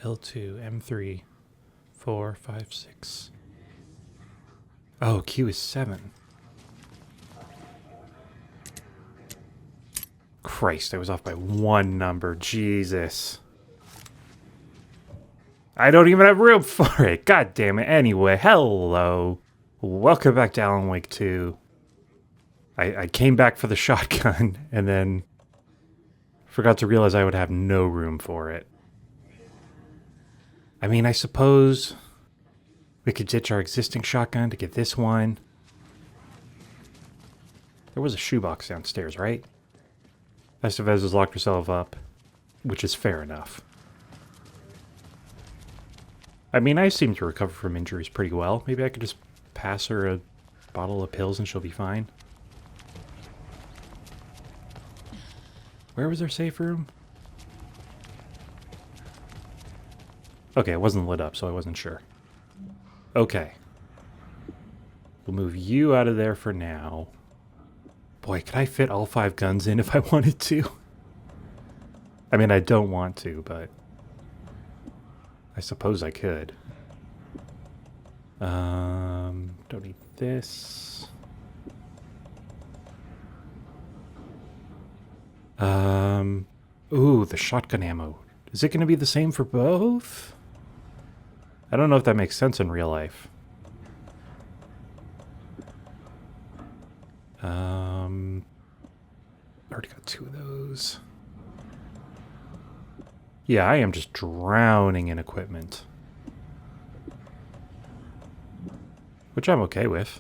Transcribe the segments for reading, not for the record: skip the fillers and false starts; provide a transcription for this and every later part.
L2, M3, 4, 5, 6. Oh, Q is 7. Christ, I was off by one number. Jesus. I don't even have room for it. God damn it. Anyway, hello. Welcome back to Alan Wake 2. I came back for the shotgun and then forgot to realize I would have no room for it. I mean, I suppose we could ditch our existing shotgun to get this one. There was a shoebox downstairs, right? Estevez has locked herself up, which is fair enough. I mean, I seem to recover from injuries pretty well. Maybe I could just pass her a bottle of pills and she'll be fine. Where was our safe room? Okay, it wasn't lit up, so I wasn't sure. Okay. We'll move you out of there for now. Boy, could I fit all 5 guns in if I wanted to? I mean, I don't want to, but I suppose I could. Don't need this. Ooh, the shotgun ammo. Is it going to be the same for both? I don't know if that makes sense in real life. Already got 2 of those. Yeah, I am just drowning in equipment. Which I'm okay with.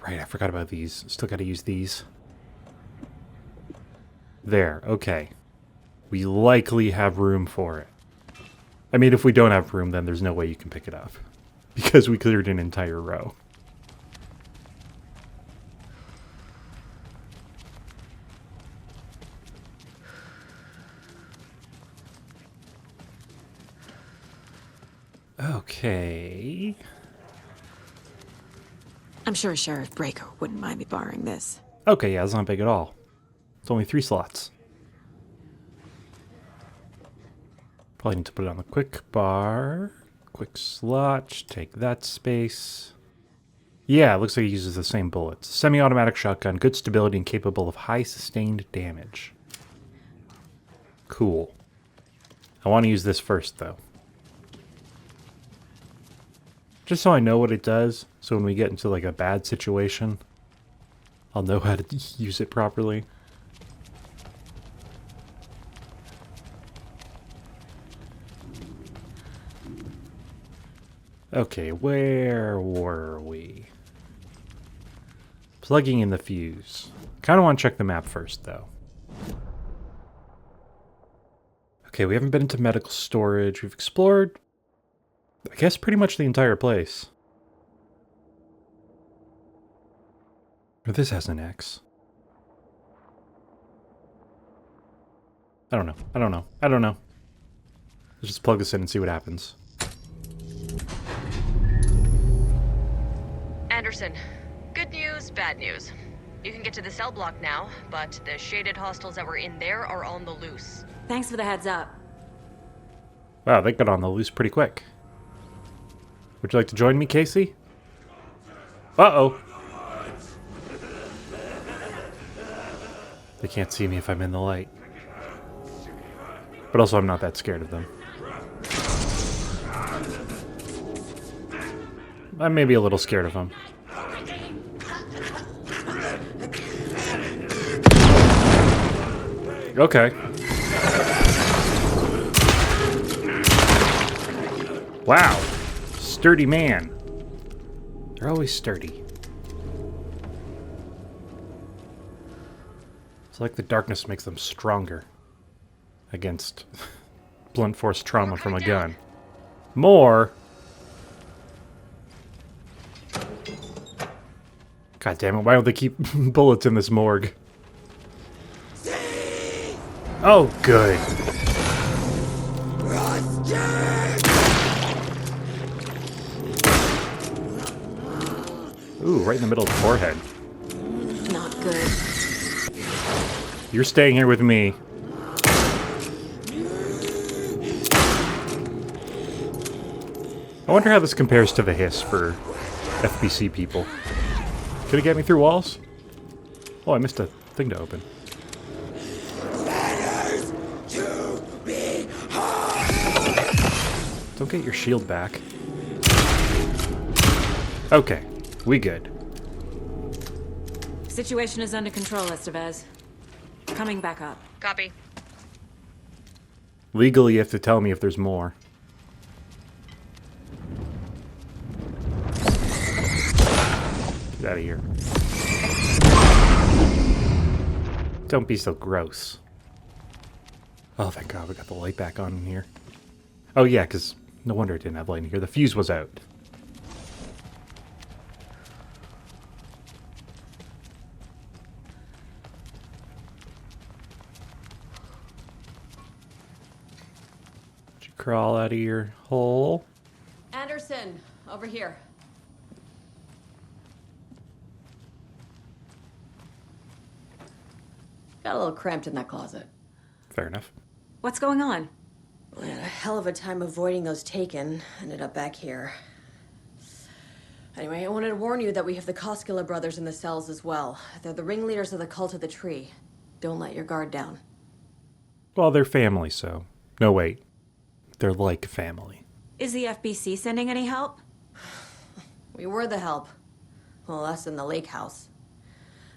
Right, I forgot about these. Still gotta use these. There, okay. We likely have room for it. I mean, if we don't have room, then there's no way you can pick it up. Because we cleared an entire row. Okay. I'm sure Sheriff Breaker wouldn't mind me borrowing this. Okay, yeah, it's not big at all. It's only 3 slots. Probably need to put it on the quick bar. Quick slot, take that space. Yeah, it looks like it uses the same bullets. Semi-automatic shotgun, good stability and capable of high sustained damage. Cool. I want to use this first, though. Just so I know what it does, so when we get into like a bad situation, I'll know how to use it properly. Okay, where were we? Plugging in the fuse. Kind of want to check the map first, though. Okay, we haven't been into medical storage. We've explored, I guess, pretty much the entire place. Or this has an X. I don't know. I don't know. I don't know. Let's just plug this in and see what happens. Anderson, good news, bad news. You can get to the cell block now, but the shaded hostiles that were in there are on the loose. Thanks for the heads up. Wow, they got on the loose pretty quick. Would you like to join me, Casey? Uh-oh. They can't see me if I'm in the light. But also, I'm not that scared of them. I'm maybe a little scared of them. Okay. Wow. Sturdy man. They're always sturdy. It's like the darkness makes them stronger against blunt force trauma from a gun. More. God damn it, why don't they keep bullets in this morgue? Oh, good. Ooh, right in the middle of the forehead. Not good. You're staying here with me. I wonder how this compares to the hiss for FBC people. Could it get me through walls? Oh, I missed a thing to open. Don't get your shield back. Okay, we good. Situation is under control, Estevez. Coming back up. Copy. Legally, you have to tell me if there's more. Get out of here. Don't be so gross. Oh, thank God we got the light back on in here. Oh, yeah, because no wonder it didn't have light in here. The fuse was out. Did you crawl out of your hole? Anderson, over here. Got a little cramped in that closet. Fair enough. What's going on? We had a hell of a time avoiding those taken. Ended up back here. Anyway, I wanted to warn you that we have the Koskela brothers in the cells as well. They're the ringleaders of the Cult of the Tree. Don't let your guard down. Well, they're family, so... No, wait. They're like family. Is the FBC sending any help? We were the help. Well, us in the lake house.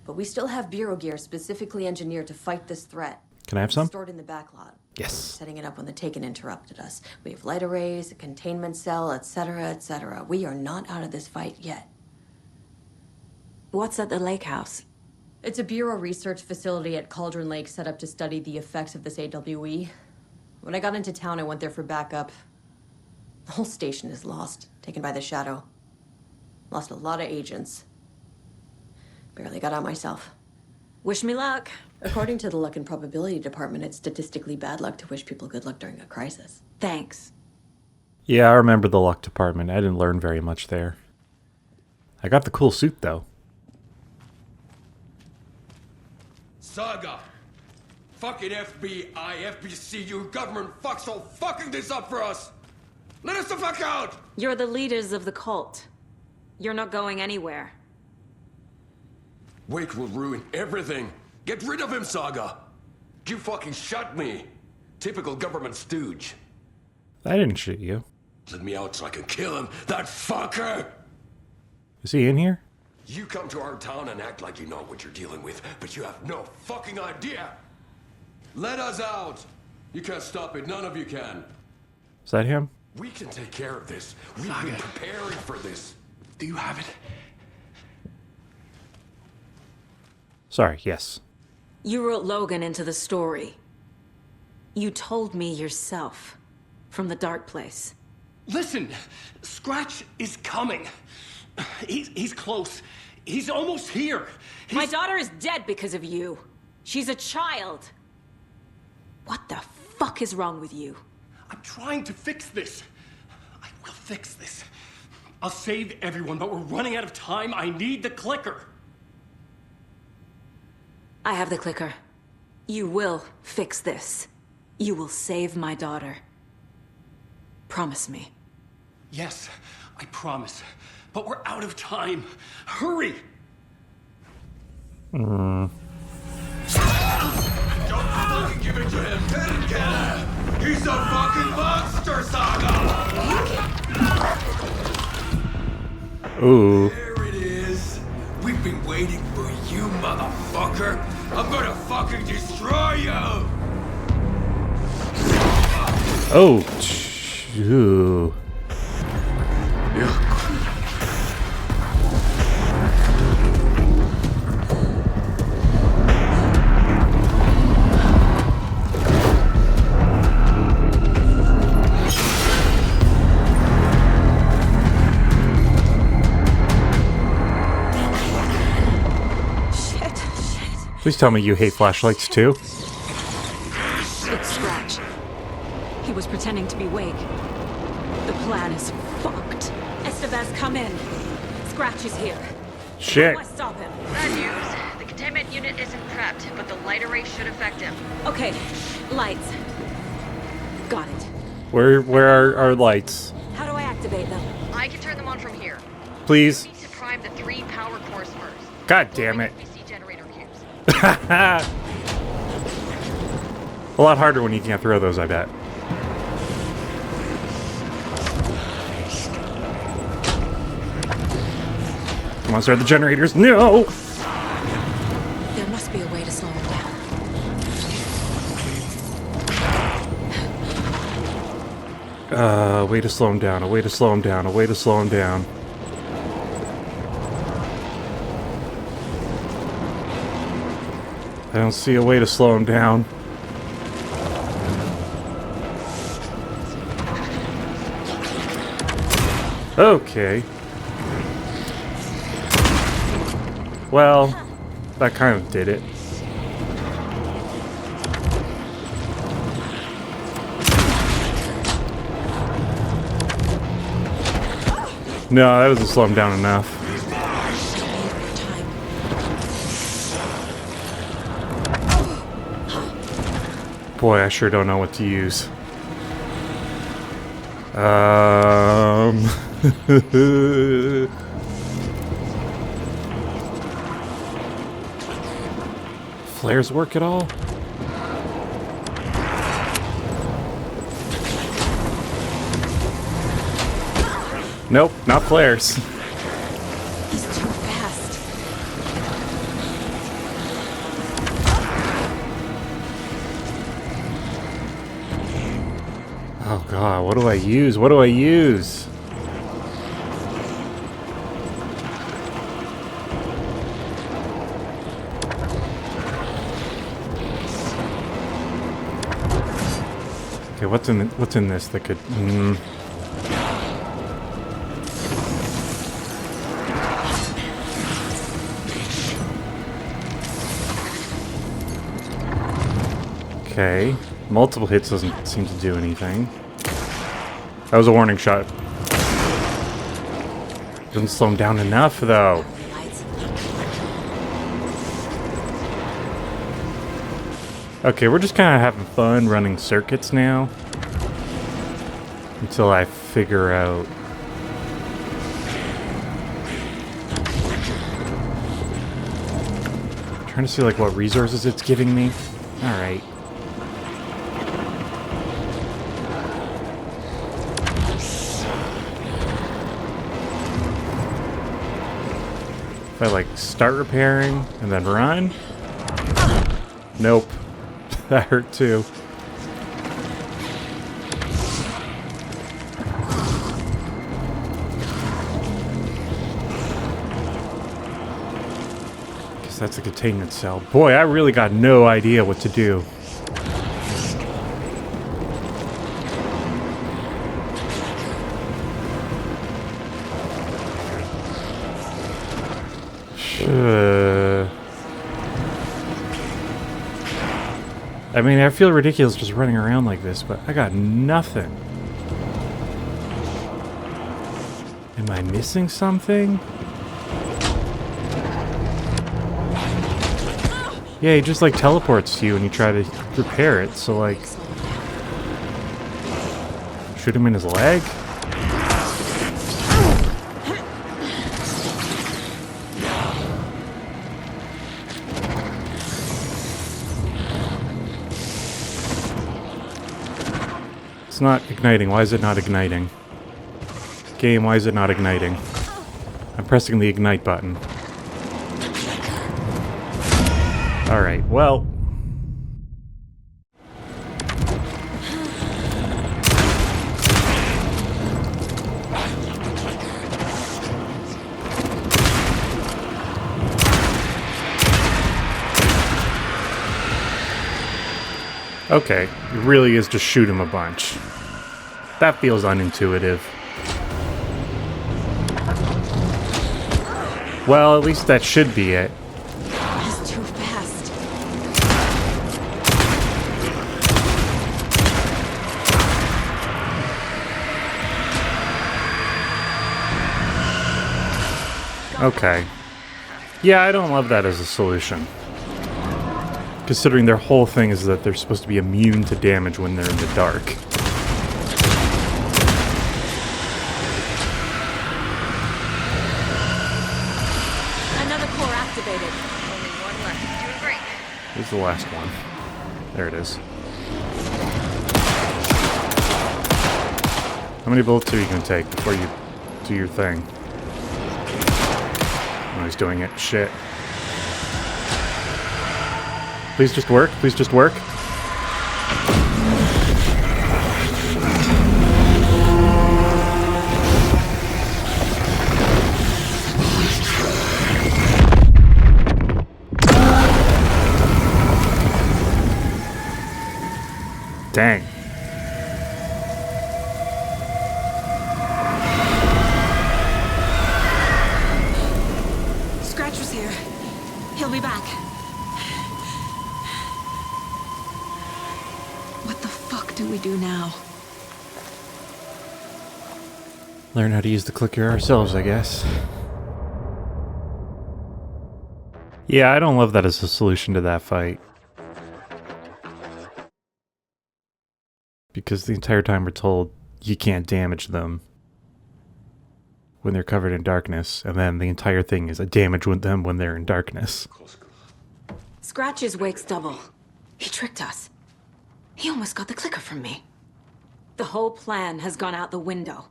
But we still have bureau gear specifically engineered to fight this threat. Can I have some? Stored in the back lot. Yes. Setting it up when the Taken interrupted us. We have light arrays, a containment cell, etc., etc. We are not out of this fight yet. What's at the lake house? It's a Bureau research facility at Cauldron Lake set up to study the effects of this AWE. When I got into town, I went there for backup. The whole station is lost, taken by the Shadow. Lost a lot of agents. Barely got out myself. Wish me luck. According to the Luck and Probability Department, it's statistically bad luck to wish people good luck during a crisis. Thanks. Yeah, I remember the luck department. I didn't learn very much there. I got the cool suit, though. Saga! Fucking FBI, FBC, you government fucks all fucking this up for us! Let us the fuck out! You're the leaders of the cult. You're not going anywhere. Wake will ruin everything! Get rid of him, Saga! You fucking shot me! Typical government stooge. I didn't shoot you. Let me out so I can kill him, that fucker! Is he in here? You come to our town and act like you know what you're dealing with, but you have no fucking idea! Let us out! You can't stop it, none of you can. Is that him? We can take care of this. We've been preparing for this. Do you have it? Sorry, yes. You wrote Logan into the story. You told me yourself. From the dark place. Listen, Scratch is coming. He's close. He's almost here. My daughter is dead because of you. She's a child. What the fuck is wrong with you? I'm trying to fix this. I will fix this. I'll save everyone, but we're running out of time. I need the clicker. I have the clicker. You will fix this. You will save my daughter. Promise me. Yes, I promise. But we're out of time. Hurry! Don't fucking give it to him! Get him! He's a fucking monster, Saga! Ooh. There it is! We've been waiting for you, motherfucker! I'm gonna fucking destroy you! Oh. Ooh. Please tell me you hate flashlights too. It's Scratch. He was pretending to be Wake. The plan is fucked. Estevez, come in. Scratch is here. Shit. Let's stop him. Bad news. The containment unit isn't prepped, but the light array should affect him. Okay, lights. Got it. Where are our lights? How do I activate activate them. I can turn them on from here. Please. You need to prime the 3 power cores first. God damn it. PC generator cubes. A lot harder when you can't throw those, I bet. Come on, start the generators. No! There must be a way to slow him down. A way to slow him down, a way to slow him down, a way to slow him down. I don't see a way to slow him down. Okay. Well, that kind of did it. No, that doesn't slow him down enough. Boy, I sure don't know what to use. Flares work at all? Nope, not flares. He's too fast. Oh god, what do I use? What do I use? Okay, what's in this that could Okay. Multiple hits doesn't seem to do anything. That was a warning shot. Doesn't slow him down enough, though. Okay, we're just kind of having fun running circuits now. Until I figure out... I'm trying to see, like, what resources it's giving me. Alright. If I, like, start repairing and then run? Nope. That hurt too. Guess that's a containment cell. Boy, I really got no idea what to do. I mean, I feel ridiculous just running around like this, but I got nothing. Am I missing something? Yeah, he just like teleports to you and you try to repair it, so like... Shoot him in his leg? It's not igniting. Why is it not igniting? Game, why is it not igniting? I'm pressing the ignite button. Alright, well... Okay, it really is just shoot him a bunch. That feels unintuitive. Well, at least that should be it. He's too fast. Okay. Yeah, I don't love that as a solution. Considering their whole thing is that they're supposed to be immune to damage when they're in the dark. Here's the last one. There it is. How many bullets are you going to take before you do your thing? Oh, he's doing it. Shit. Please just work. Please just work. Dang. Scratch was here. He'll be back. What the fuck do we do now? Learn how to use the clicker ourselves, I guess. Yeah, I don't love that as a solution to that fight. Because the entire time we're told you can't damage them when they're covered in darkness, and then the entire thing is a damage with them when they're in darkness. Scratch is Wake's double. He tricked us. He almost got the clicker from me. The whole plan has gone out the window.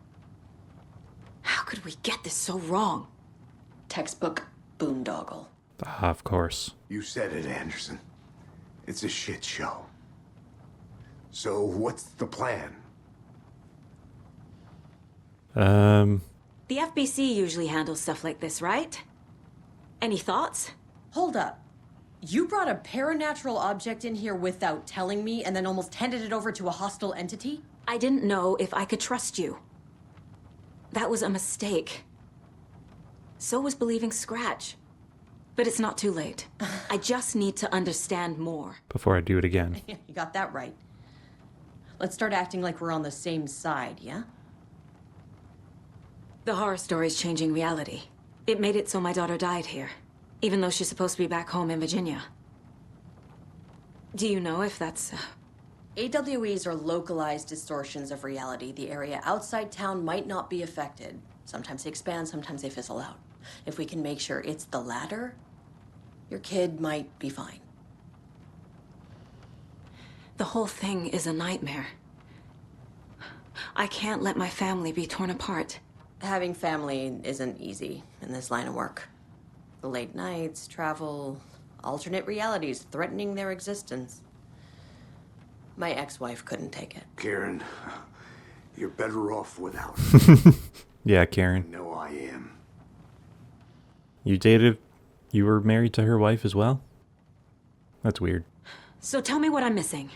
How could we get this so wrong? Textbook boondoggle. Ah, of course. You said it, Anderson. It's a shit show. So what's the plan? The FBC usually handles stuff like this, right? Any thoughts? Hold up. You brought a paranatural object in here without telling me and then almost handed it over to a hostile entity? I didn't know if I could trust you. That was a mistake. So was believing Scratch. But it's not too late. I just need to understand more. Before I do it again. Yeah, you got that right. Let's start acting like we're on the same side, yeah? The horror story's changing reality. It made it so my daughter died here, even though she's supposed to be back home in Virginia. Do you know if that's... AWEs are localized distortions of reality. The area outside town might not be affected. Sometimes they expand, sometimes they fizzle out. If we can make sure it's the latter, your kid might be fine. The whole thing is a nightmare. I can't let my family be torn apart. Having family isn't easy in this line of work. The late nights, travel, alternate realities threatening their existence. My ex-wife couldn't take it. Karen, you're better off without. Yeah, Karen. No, I am. You were married to her wife as well? That's weird. So tell me what I'm missing.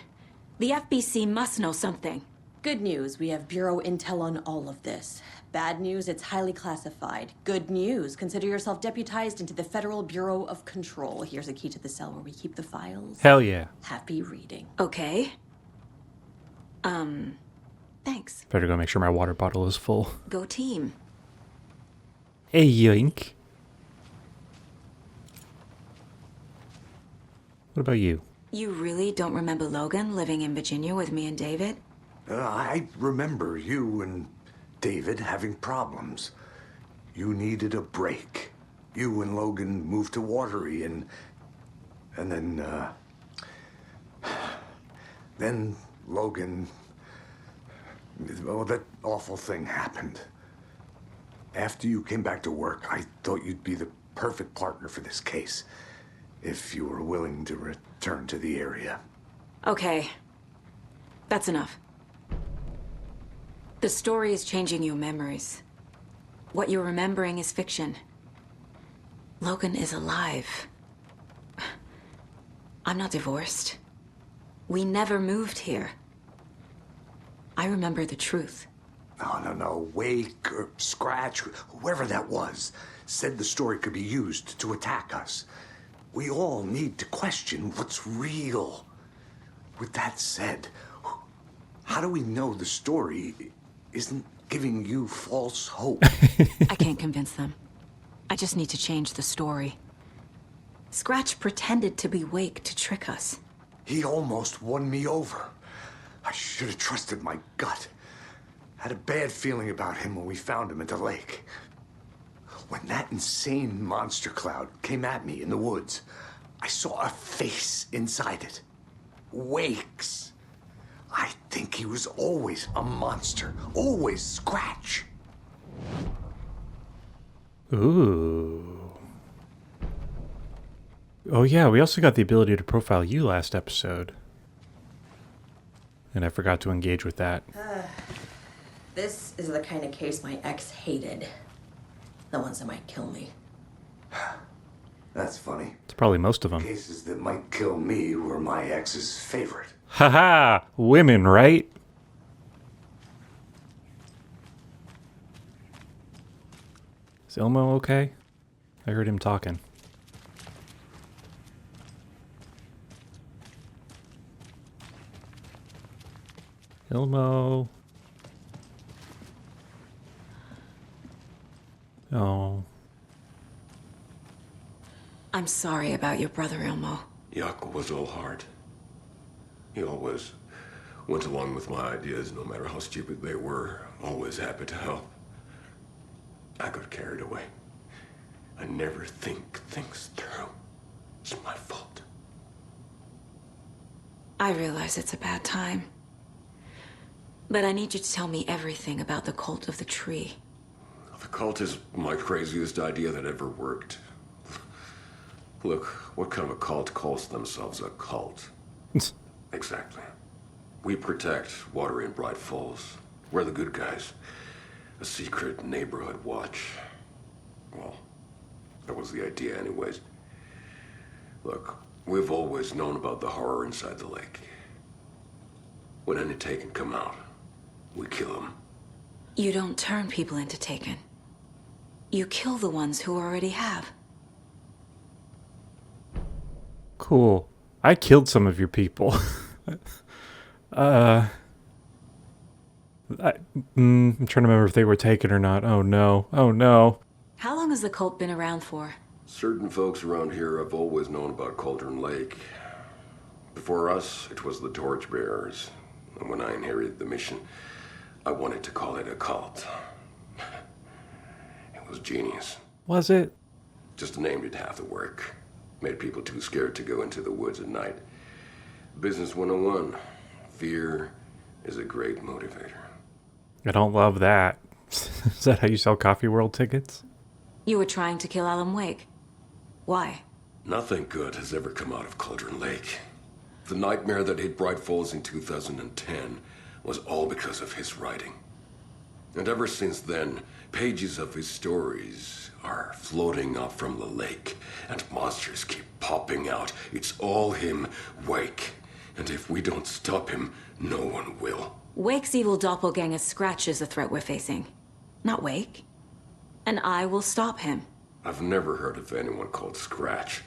The FBC must know something. Good news, we have Bureau intel on all of this. Bad news, it's highly classified. Good news, consider yourself deputized into the Federal Bureau of Control. Here's a key to the cell where we keep the files. Hell yeah. Happy reading. Okay. Thanks. Better go make sure my water bottle is full. Go team. Hey, yoink. What about you? You really don't remember Logan living in Virginia with me and David? I remember you and David having problems. You needed a break. You and Logan moved to Watery and then Logan, well, that awful thing happened. After you came back to work, I thought you'd be the perfect partner for this case, if you were willing to return to the area. Okay. That's enough. The story is changing your memories. What you're remembering is fiction. Logan is alive. I'm not divorced. We never moved here. I remember the truth. No. Wake or Scratch, whoever that was, said the story could be used to attack us. We all need to question what's real. With that said, how do we know the story isn't giving you false hope? I can't convince them. I just need to change the story. Scratch pretended to be Wake to trick us. He almost won me over. I should have trusted my gut. Had a bad feeling about him when we found him at the lake. When that insane monster cloud came at me in the woods, I saw a face inside it. Wakes. I think he was always a monster. Always Scratch. Ooh. Oh yeah, we also got the ability to profile you last episode. And I forgot to engage with that. This is the kind of case my ex hated. The ones that might kill me. That's funny. It's probably most of them. Cases that might kill me were my ex's favorite. Haha! Women, right? Is Ilmo okay? I heard him talking. Ilmo. Oh. I'm sorry about your brother, Ilmo. Yaakov was all heart. He always went along with my ideas, no matter how stupid they were. Always happy to help. I got carried away. I never think things through. It's my fault. I realize it's a bad time. But I need you to tell me everything about the cult of the tree. The cult is my craziest idea that ever worked. Look, what kind of a cult calls themselves a cult? Exactly. We protect water in Bright Falls. We're the good guys. A secret neighborhood watch. Well, that was the idea anyways. Look, we've always known about the horror inside the lake. When any Taken come out, we kill them. You don't turn people into Taken. You kill the ones who already have. Cool. I killed some of your people. I'm trying to remember if they were taken or not. Oh no. Oh no. How long has the cult been around for? Certain folks around here have always known about Cauldron Lake. Before us, it was the Torchbearers. And when I inherited the mission, I wanted to call it a cult. It was genius. Was it? Just a name did half the work. Made people too scared to go into the woods at night. Business 101. Fear is a great motivator. I don't love that. Is that how you sell Coffee World tickets? You were trying to kill Alan Wake. Why? Nothing good has ever come out of Cauldron Lake. The nightmare that hit Bright Falls in 2010 was all because of his writing. And ever since then, pages of his stories are floating up from the lake, and monsters keep popping out. It's all him, Wake. And if we don't stop him, no one will. Wake's evil doppelganger Scratch is the threat we're facing. Not Wake. And I will stop him. I've never heard of anyone called Scratch.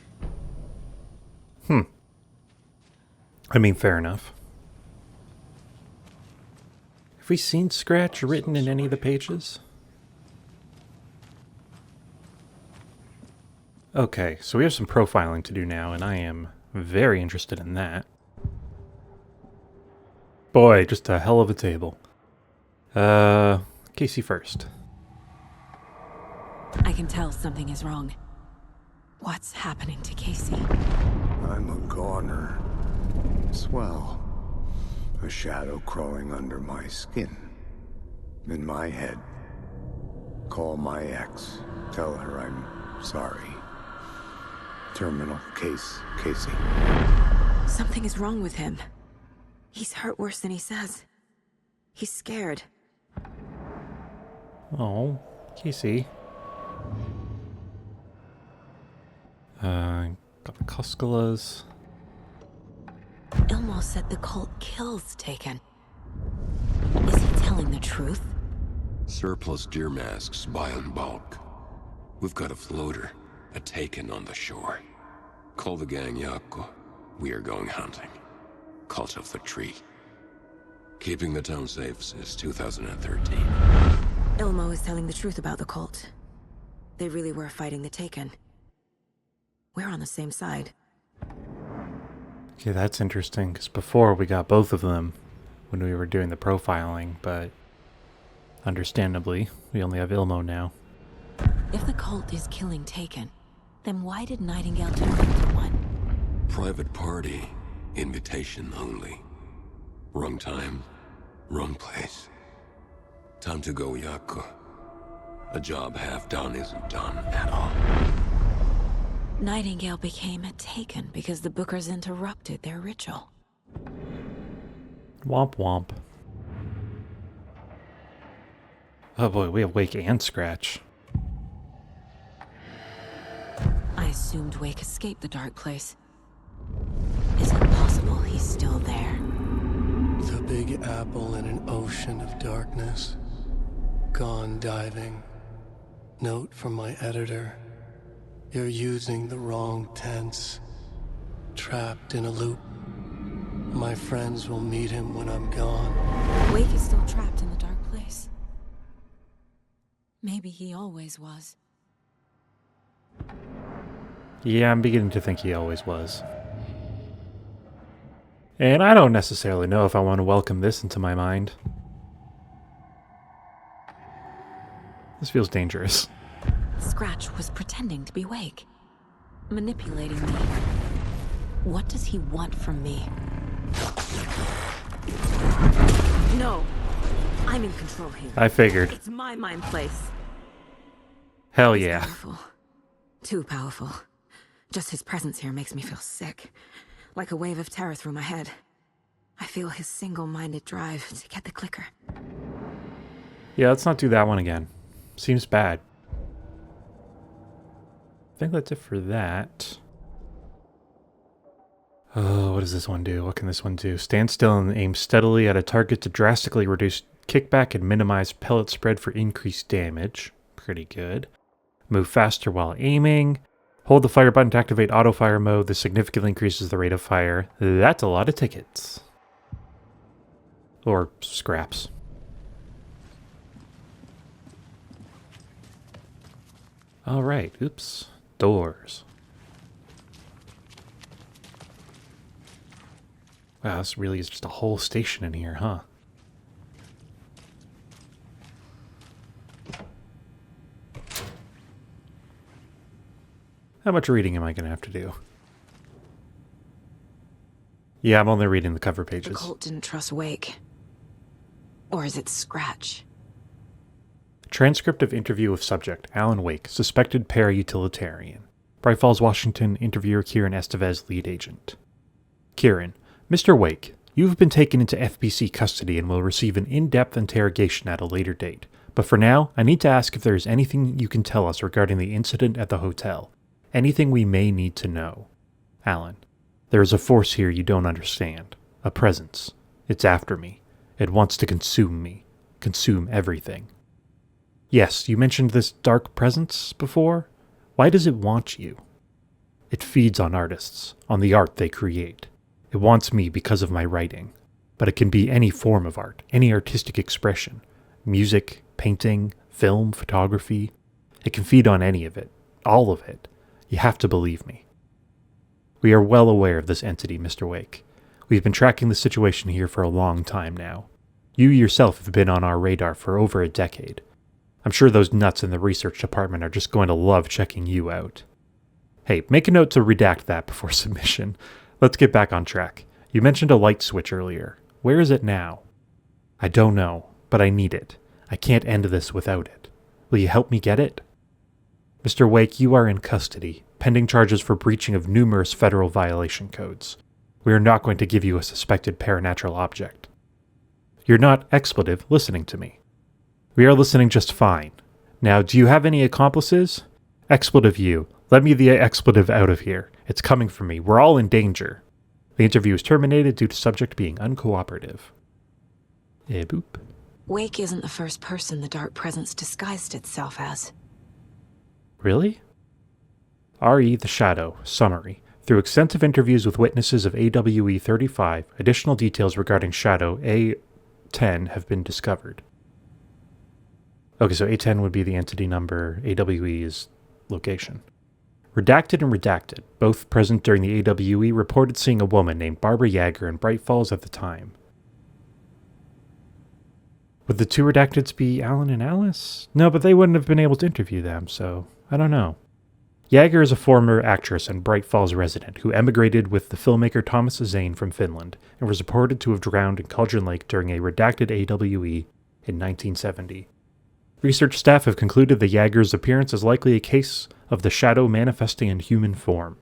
I mean, fair enough. Have we seen Scratch written in any of the pages? Okay, so we have some profiling to do now, and I am very interested in that. Boy, just a hell of a table. Casey first. I can tell something is wrong. What's happening to Casey? I'm a goner. Swell. A shadow crawling under my skin. In my head. Call my ex. Tell her I'm sorry. Terminal case, Casey. Something is wrong with him. He's hurt worse than he says. He's scared. Oh, Casey. Got the Cusculas. Ilmo said the cult kills Taken. Is he telling the truth? Surplus deer masks buy in bulk. We've got a floater, a Taken on the shore. Call the gang Yako. We are going hunting. Cult of the Tree. Keeping the town safe since 2013. Ilmo is telling the truth about the cult. They really were fighting the Taken. We're on the same side. Okay, that's interesting, because before we got both of them when we were doing the profiling, but understandably, we only have Ilmo now. If the cult is killing Taken, then why did Nightingale turn into one? Private party. Invitation only. Wrong time, wrong place. Time to go, Yaku. A job half done isn't done at all. Nightingale became a taken because the Bookers interrupted their ritual. Womp womp. Oh boy, we have Wake and Scratch. I assumed Wake escaped the dark place. Is it possible he's still there? The Big Apple in an ocean of darkness. Gone diving. Note from my editor. You're using the wrong tense. Trapped in a loop. My friends will meet him when I'm gone. Wake is still trapped in the dark place. Maybe he always was. Yeah, I'm beginning to think he always was. And I don't necessarily know if I want to welcome this into my mind. This feels dangerous. Scratch was pretending to be Wake. Manipulating me. What does he want from me? No. I'm in control here. I figured. It's my mind place. Hell He's yeah. powerful. Too powerful. Just his presence here makes me feel sick. Like a wave of terror through my head. I feel his single-minded drive to get the clicker. Yeah, let's not do that one again. Seems bad. I think that's it for that. Oh, what does this one do? What can this one do? Stand still and aim steadily at a target to drastically reduce kickback and minimize pellet spread for increased damage. Pretty good. Move faster while aiming. Hold the fire button to activate auto-fire mode. This significantly increases the rate of fire. That's a lot of tickets. Or scraps. Alright, oops. Doors. Wow, this really is just a whole station in here, huh? How much reading am I going to have to do? Yeah, I'm only reading the cover The pages. cult didn't trust Wake. Or is it Scratch? Transcript of interview of subject, Alan Wake, suspected para-utilitarian. Bright Falls, Washington, interviewer Kieran Estevez, lead agent. Kieran, Mr. Wake, you have been taken into FBC custody and will receive an in-depth interrogation at a later date. But for now, I need to ask if there is anything you can tell us regarding the incident at the hotel. Anything we may need to know. Alan, there is a force here you don't understand. A presence. It's after me. It wants to consume me. Consume everything. Yes, you mentioned this dark presence before. Why does it want you? It feeds on artists, on the art they create. It wants me because of my writing. But it can be any form of art, any artistic expression. Music, painting, film, photography. It can feed on any of it. All of it. You have to believe me. We are well aware of this entity, Mr. Wake. We've been tracking the situation here for a long time now. You yourself have been on our radar for over a decade. I'm sure those nuts in the research department are just going to love checking you out. Hey, make a note to redact that before submission. Let's get back on track. You mentioned a light switch earlier. Where is it now? I don't know, but I need it. I can't end this without it. Will you help me get it? Mr. Wake, you are in custody, pending charges for breaching of numerous federal violation codes. We are not going to give you a suspected paranatural object. You're not, expletive, listening to me. We are listening just fine. Now, do you have any accomplices? Expletive you. Let me the expletive out of here. It's coming from me. We're all in danger. The interview is terminated due to subject being uncooperative. Boop. Wake isn't the first person the dark presence disguised itself as. Really? R.E. The Shadow. Summary. Through extensive interviews with witnesses of AWE 35, additional details regarding Shadow A10 have been discovered. Okay, so A10 would be the entity number, AWE is location. Redacted and Redacted, both present during the AWE, reported seeing a woman named Barbara Yeager in Bright Falls at the time. Would the two redacteds be Alan and Alice? No, but they wouldn't have been able to interview them, so I don't know. Jagger is a former actress and Bright Falls resident who emigrated with the filmmaker Thomas Zane from Finland and was reported to have drowned in Cauldron Lake during a redacted AWE in 1970. Research staff have concluded that Jagger's appearance is likely a case of the shadow manifesting in human form.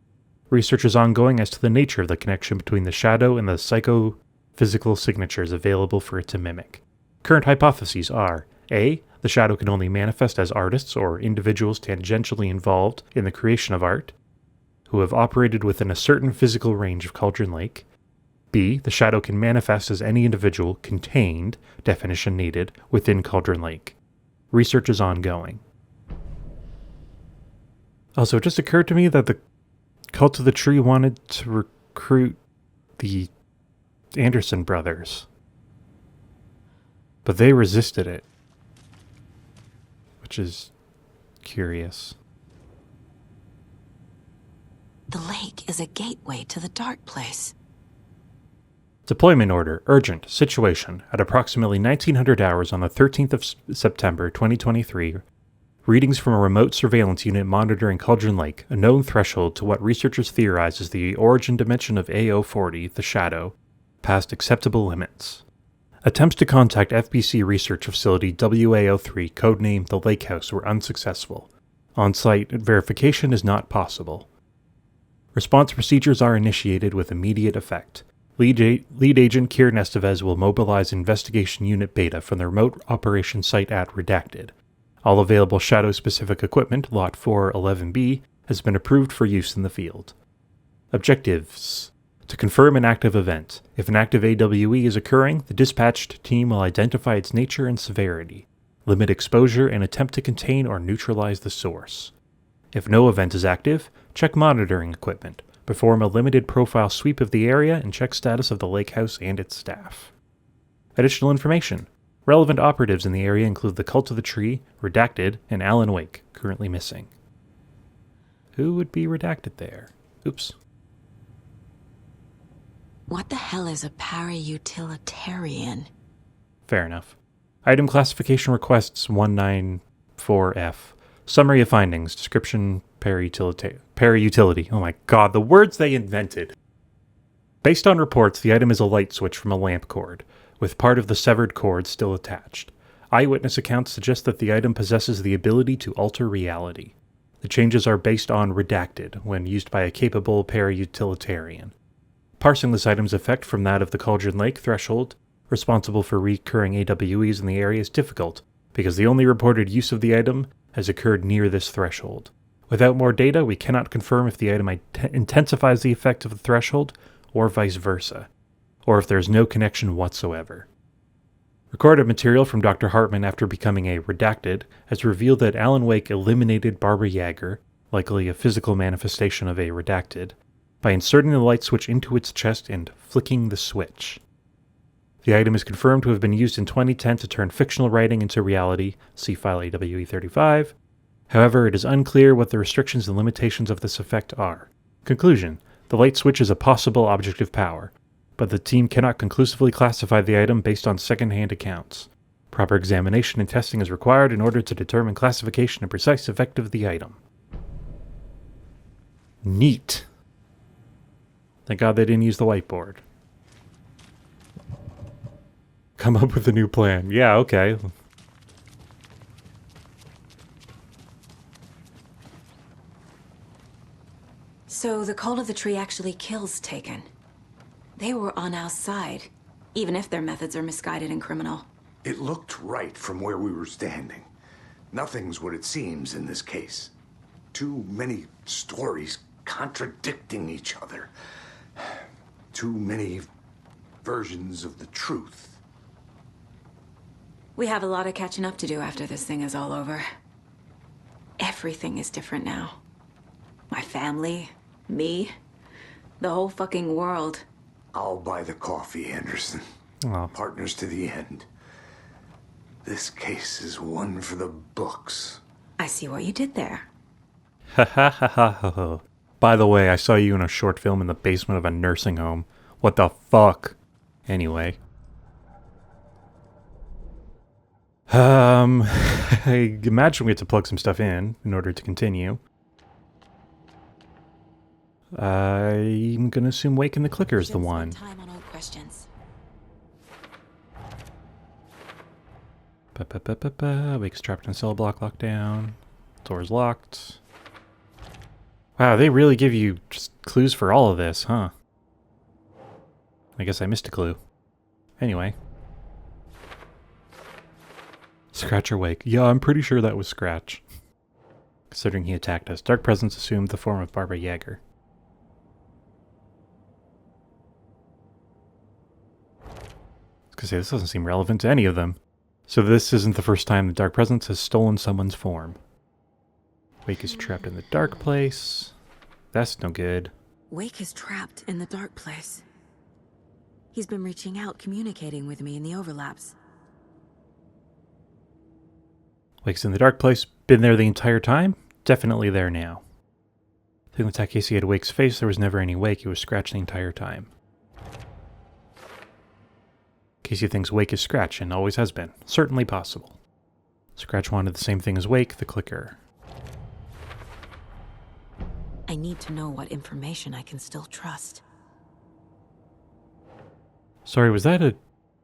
Research is ongoing as to the nature of the connection between the shadow and the psychophysical signatures available for it to mimic. Current hypotheses are: A. The shadow can only manifest as artists or individuals tangentially involved in the creation of art, who have operated within a certain physical range of Cauldron Lake. B. The shadow can manifest as any individual contained, definition needed, within Cauldron Lake. Research is ongoing. Also, it just occurred to me that the Cult of the Tree wanted to recruit the Anderson brothers, but they resisted it, which is curious. The lake is a gateway to the dark place. Deployment order. Urgent. Situation. At approximately 1900 hours on the 13th of September 2023, readings from a remote surveillance unit monitoring Cauldron Lake, a known threshold to what researchers theorize is the origin dimension of AO40, the shadow, past acceptable limits. Attempts to contact FBC research facility WAO3, codenamed the Lake House, were unsuccessful. On-site verification is not possible. Response procedures are initiated with immediate effect. Lead agent Kieran Estevez will mobilize Investigation Unit Beta from the remote operations site at Redacted. All available shadow-specific equipment, Lot 411B, has been approved for use in the field. Objectives: to confirm an active event. If an active AWE is occurring, the dispatched team will identify its nature and severity, limit exposure, and attempt to contain or neutralize the source. If no event is active, check monitoring equipment, perform a limited profile sweep of the area, and check status of the lake house and its staff. Additional information. Relevant operatives in the area include the Cult of the Tree, Redacted, and Alan Wake, currently missing. Who would be redacted there? Oops. What the hell is a para-utilitarian? Fair enough. Item classification requests 194F. Summary of findings. Description: para-utility. Oh my god, the words they invented. Based on reports, the item is a light switch from a lamp cord, with part of the severed cord still attached. Eyewitness accounts suggest that the item possesses the ability to alter reality. The changes are based on Redacted, when used by a capable para-utilitarian. Parsing this item's effect from that of the Cauldron Lake threshold, responsible for recurring AWEs in the area, is difficult, because the only reported use of the item has occurred near this threshold. Without more data, we cannot confirm if the item intensifies the effect of the threshold, or vice versa, or if there is no connection whatsoever. Recorded material from Dr. Hartman after becoming a Redacted has revealed that Alan Wake eliminated Barbara Jagger, likely a physical manifestation of a Redacted, by inserting the light switch into its chest and flicking the switch. The item is confirmed to have been used in 2010 to turn fictional writing into reality, see file AWE35. However, it is unclear what the restrictions and limitations of this effect are. Conclusion: the light switch is a possible objective power, but the team cannot conclusively classify the item based on second-hand accounts. Proper examination and testing is required in order to determine classification and precise effect of the item. Neat. Thank God they didn't use the whiteboard. Come up with a new plan. Yeah, okay. So the Cult of the Tree actually kills Taken. They were on our side, even if their methods are misguided and criminal. It looked right from where we were standing. Nothing's what it seems in this case. Too many stories contradicting each other. Too many versions of the truth. We have a lot of catching up to do after this thing is all over. Everything is different now. My family, me, the whole fucking world. I'll buy the coffee, Anderson. Oh. Partners to the end. This case is one for the books. I see what you did there. Ha ha ha ha ha. By the way, I saw you in a short film in the basement of a nursing home. What the fuck? Anyway. I imagine we have to plug some stuff in order to continue. I'm gonna assume Wake and the clicker is the Shouldn't one. spend time on old questions. Wake's trapped in a cell block, locked down. Door's locked. Wow, they really give you just clues for all of this, huh? I guess I missed a clue. Anyway. Scratch or Wake? Yeah, I'm pretty sure that was Scratch. Considering he attacked us. Dark Presence assumed the form of Barbara Yeager. I was gonna say, this doesn't seem relevant to any of them. So this isn't the first time the Dark Presence has stolen someone's form. Wake is trapped in the dark place. That's no good. Wake is trapped in the dark place. He's been reaching out, communicating with me in the overlaps. Wake's in the dark place. Been there the entire time? Definitely there now. I think when Takeshi had Wake's face, there was never any Wake. He was Scratch the entire time. Casey thinks Wake is Scratch, and always has been. Certainly possible. Scratch wanted the same thing as Wake, the clicker. I need to know what information I can still trust. Sorry, was that a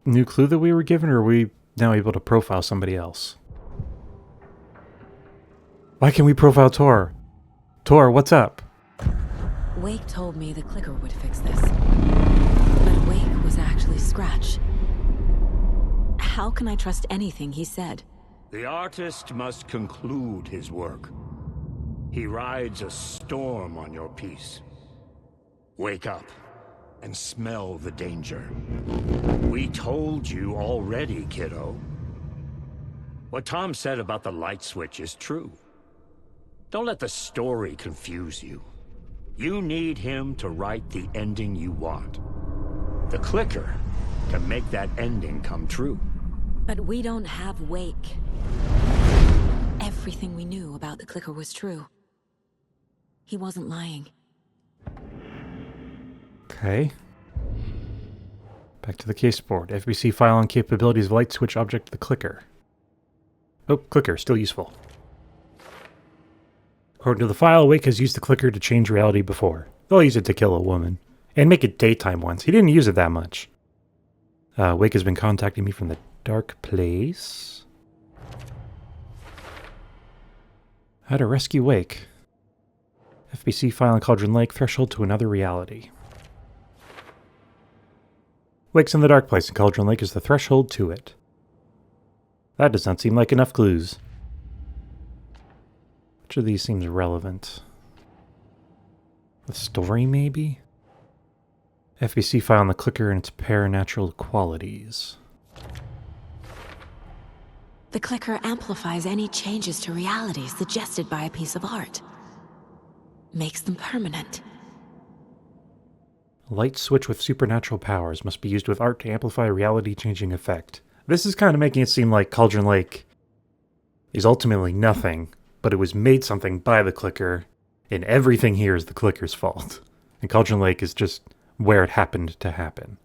new clue that we were given, or are we now able to profile somebody else? Why can't we profile Tor? Tor, what's up? Wake told me the clicker would fix this. But Wake was actually Scratch. How can I trust anything he said? The artist must conclude his work. He rides a storm on your piece. Wake up and smell the danger. We told you already, kiddo. What Tom said about the light switch is true. Don't let the story confuse you. You need him to write the ending you want. The clicker can make that ending come true. But we don't have Wake. Everything we knew about the clicker was true. He wasn't lying. Okay. Back to the case board. FBC file on capabilities of light switch object the clicker. Oh, clicker, still useful. According to the file, Wake has used the clicker to change reality before. They'll use it to kill a woman. And make it daytime once. He didn't use it that much. Wake has been contacting me from the dark place. How to rescue Wake. FBC file on Cauldron Lake, threshold to another reality. Wake's in the dark place and Cauldron Lake is the threshold to it. That does not seem like enough clues. Which of these seems relevant? The story, maybe? FBC file on the clicker and its paranatural qualities. The clicker amplifies any changes to reality suggested by a piece of art. Makes them permanent. A light switch with supernatural powers must be used with art to amplify a reality-changing effect. This is kind of making it seem like Cauldron Lake is ultimately nothing, but it was made something by the clicker, and everything here is the clicker's fault. And Cauldron Lake is just where it happened to happen.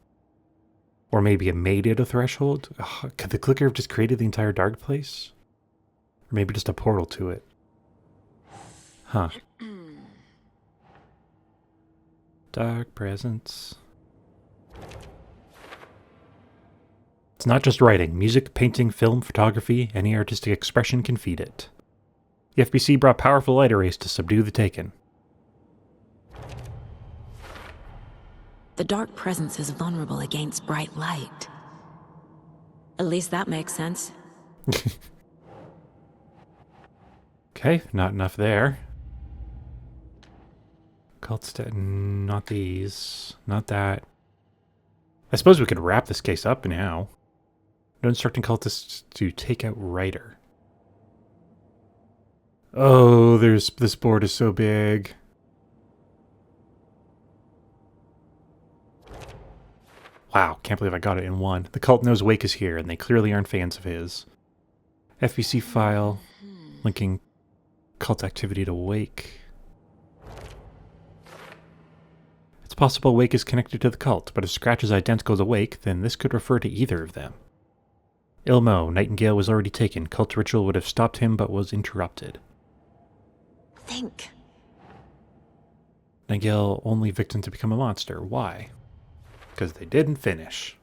Or maybe it made it a threshold? Ugh, could the clicker have just created the entire dark place? Or maybe just a portal to it? Huh. Dark presence. It's not just writing. Music, painting, film, photography, any artistic expression can feed it. The FBC brought powerful light arrays to subdue the Taken. The dark presence is vulnerable against bright light. At least that makes sense. Okay, not enough there. Cults, not these. Not that. I suppose we could wrap this case up now. No instructing cultists to take out Ryder. Oh, this board is so big. Wow, can't believe I got it in one. The cult knows Wake is here, and they clearly aren't fans of his. FBC file, linking cult activity to Wake. It's possible Wake is connected to the cult, but if Scratch is identical to Wake, then this could refer to either of them. Ilmo, Nightingale was already taken. Cult ritual would have stopped him, but was interrupted. Think. Nightingale only victim to become a monster. Why? Because they didn't finish.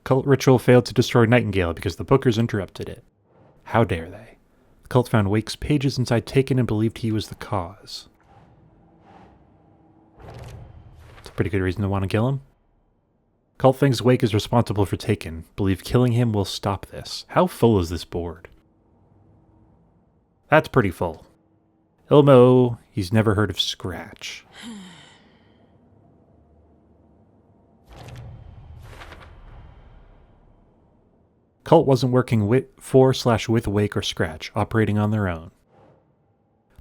Cult ritual failed to destroy Nightingale because the Bookers interrupted it. How dare they? The cult found Wake's pages inside Taken and believed he was the cause. It's a pretty good reason to want to kill him. Cult thinks Wake is responsible for Taken. Believe killing him will stop this. How full is this board? That's pretty full. Ilmo, he's never heard of Scratch. Cult wasn't working for/with Wake or Scratch, operating on their own.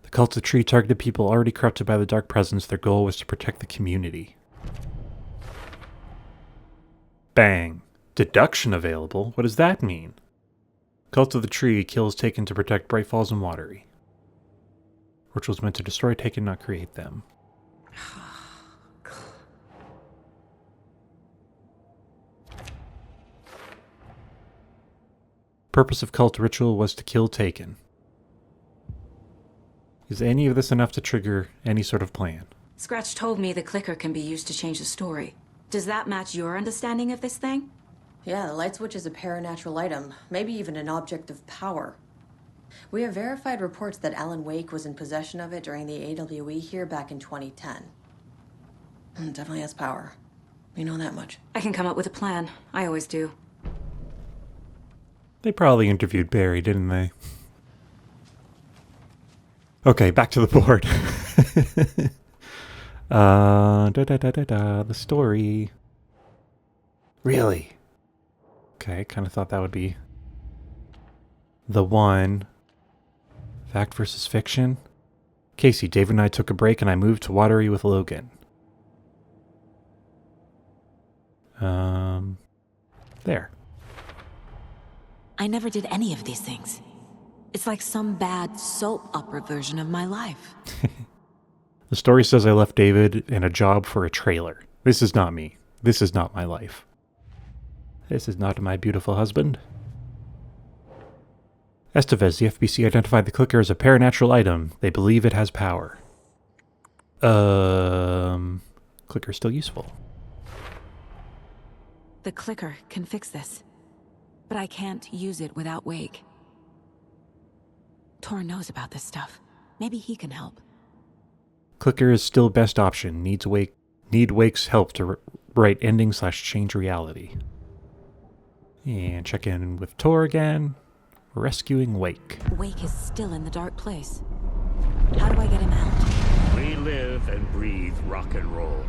The Cult of the Tree targeted people already corrupted by the Dark Presence. Their goal was to protect the community. Bang. Deduction available? What does that mean? Cult of the Tree kills Taken to protect Bright Falls and Watery. Rituals meant to destroy Taken, not create them. Purpose of cult ritual was to kill Taken. Is any of this enough to trigger any sort of plan? Scratch told me the clicker can be used to change the story. Does that match your understanding of this thing? Yeah, the light switch is a paranatural item, maybe even an object of power. We have verified reports that Alan Wake was in possession of it during the AWE here back in 2010. Definitely has power. We know that much. I can come up with a plan. I always do. They probably interviewed Barry, didn't they? Okay, back to the board. The story. Really? Okay, kind of thought that would be the one. Fact versus fiction. Casey, David and I took a break and I moved to Watery with Logan. There. I never did any of these things. It's like some bad soap opera version of my life. The story says I left David and a job for a trailer. This is not me. This is not my life. This is not my beautiful husband. Estevez, the FBC identified the clicker as a paranatural item. They believe it has power. Clicker still useful. The clicker can fix this. But I can't use it without Wake. Tor knows about this stuff. Maybe he can help. Clicker is still best option. Need Wake's help to write ending/change reality. And check in with Tor again. Rescuing Wake. Wake is still in the dark place. How do I get him out? We live and breathe rock and roll.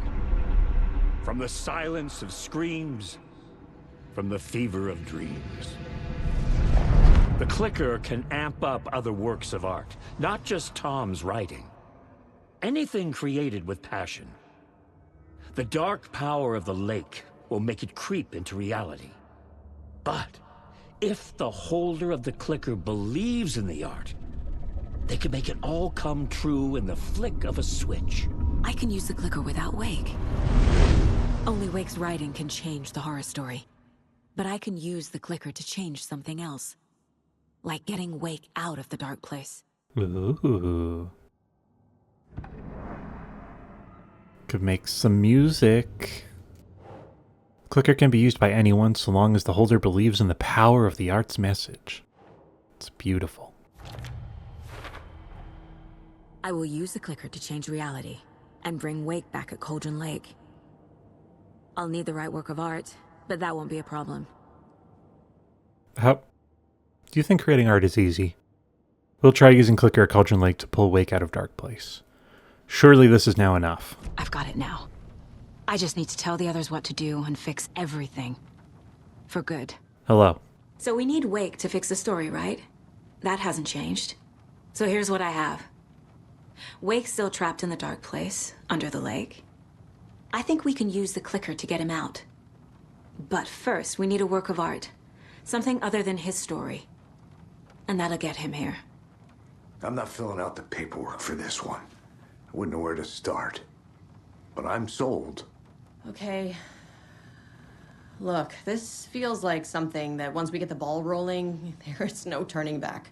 From the silence of screams, from the fever of dreams. The clicker can amp up other works of art, not just Tom's writing. Anything created with passion. The dark power of the lake will make it creep into reality. But if the holder of the clicker believes in the art, they can make it all come true in the flick of a switch. I can use the clicker without Wake. Only Wake's writing can change the horror story. But I can use the clicker to change something else. Like getting Wake out of the dark place. Ooh. Could make some music. Clicker can be used by anyone so long as the holder believes in the power of the art's message. It's beautiful. I will use the clicker to change reality and bring Wake back at Cauldron Lake. I'll need the right work of art, but that won't be a problem. How do you think creating art is easy? We'll try using Clicker at Cauldron Lake to pull Wake out of Dark Place. Surely this is now enough. I've got it now. I just need to tell the others what to do and fix everything. For good. Hello. So we need Wake to fix the story, right? That hasn't changed. So here's what I have. Wake's still trapped in the dark place, under the lake. I think we can use the clicker to get him out. But first, we need a work of art. Something other than his story. And that'll get him here. I'm not filling out the paperwork for this one. I wouldn't know where to start. But I'm sold. Okay. Look, this feels like something that once we get the ball rolling, there's no turning back.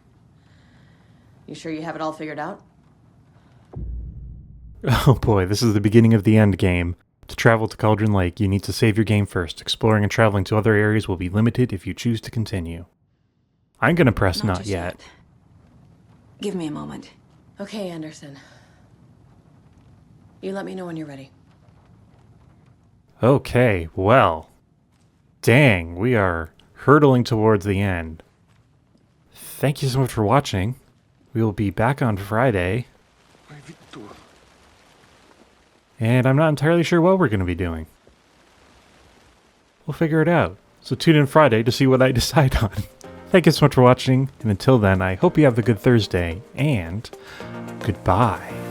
You sure you have it all figured out? Oh boy, this is the beginning of the end game. To travel to Cauldron Lake, you need to save your game first. Exploring and traveling to other areas will be limited if you choose to continue. I'm gonna press not just yet. Give me a moment. Okay, Anderson. You let me know when you're ready. Okay, well. Dang, we are hurtling towards the end. Thank you so much for watching. We will be back on Friday. And I'm not entirely sure what we're going to be doing. We'll figure it out. So tune in Friday to see what I decide on. Thank you so much for watching, and until then, I hope you have a good Thursday, and goodbye.